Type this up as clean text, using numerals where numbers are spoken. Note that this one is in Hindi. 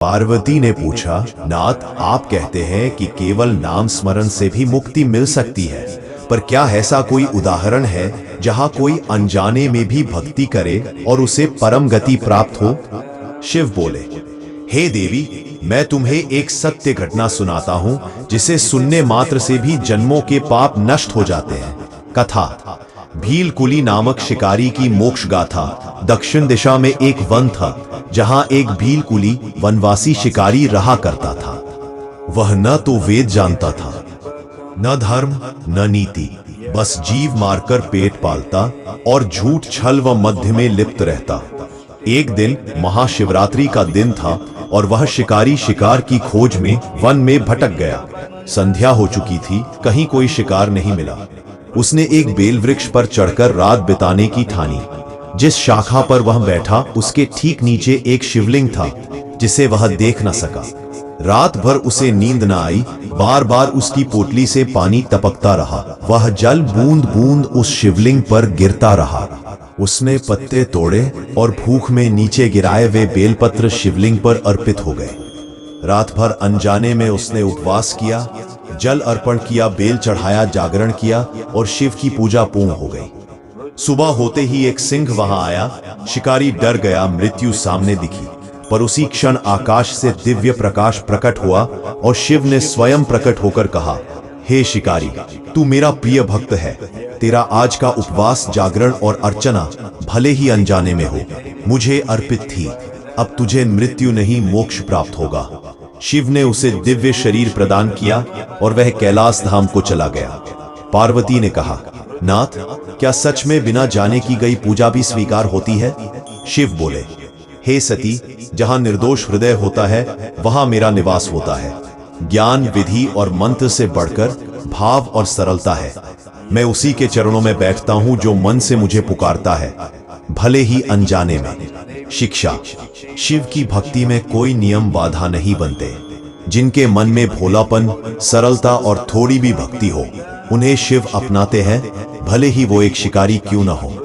पार्वती ने पूछा, नाथ, आप कहते हैं कि केवल नाम स्मरण से भी मुक्ति मिल सकती है, पर क्या ऐसा कोई उदाहरण है जहां कोई अनजाने में भी भक्ति करे और उसे परम गति प्राप्त हो? शिव बोले, हे देवी, मैं तुम्हें एक सत्य घटना सुनाता हूं जिसे सुनने मात्र से भी जन्मों के पाप नष्ट हो जाते हैं। कथा। भीलकुली नामक शिकारी की मोक्ष गाथा। दक्षिण दिशा में एक वन था जहां एक भीलकुली वनवासी शिकारी रहा करता था। वह न तो वेद जानता था, न धर्म, न नीति, बस जीव मारकर पेट पालता और झूठ, छल व मध्य में लिप्त रहता। एक दिन महाशिवरात्रि का दिन था और वह शिकारी शिकार की खोज में वन में भटक गया। संध्या हो चुकी थी, कहीं कोई शिकार नहीं मिला। उसने एक बेल वृक्ष पर चढ़कर रात बिताने की ठानी। जिस शाखा पर वह बैठा उसके ठीक नीचे एक शिवलिंग था जिसे वह देख न सका। रात भर उसे नींद न आई, बार बार उसकी पोटली से पानी टपकता रहा। वह जल बूंद बूंद उस शिवलिंग पर गिरता रहा। उसने पत्ते तोड़े और भूख में नीचे गिराए वे बेलपत्र शिवलिंग पर अर्पित हो गए। रात भर अनजाने में उसने उपवास किया, जल अर्पण किया, बेल चढ़ाया, जागरण किया और शिव की पूजा पूर्ण हो गई। सुबह होते ही एक सिंह वहां आया। शिकारी डर गया, मृत्यु सामने दिखी, पर उसी क्षण आकाश से दिव्य प्रकाश प्रकट हुआ और शिव ने स्वयं प्रकट होकर कहा, हे शिकारी, तू मेरा प्रिय भक्त है। तेरा आज का उपवास, जागरण और अर्चना भले ही अनजाने में हो, मुझे अर्पित थी। अब तुझे मृत्यु नहीं, मोक्ष प्राप्त होगा। शिव ने उसे दिव्य शरीर प्रदान किया और वह कैलाश धाम को चला गया। पार्वती ने कहा, नाथ, क्या सच में बिना जाने की गई पूजा भी स्वीकार होती है? शिव बोले, हे सती, जहां निर्दोष हृदय होता है वहां मेरा निवास होता है। ज्ञान, विधि और मंत्र से बढ़कर भाव और सरलता है। मैं उसी के चरणों में बैठता हूं जो मन से मुझे पुकारता है, भले ही अनजाने में। शिक्षा। शिव की भक्ति में कोई नियम बाधा नहीं बनते। जिनके मन में भोलापन, सरलता और थोड़ी भी भक्ति हो, उन्हें शिव अपनाते हैं, भले ही वो एक शिकारी क्यों न हो।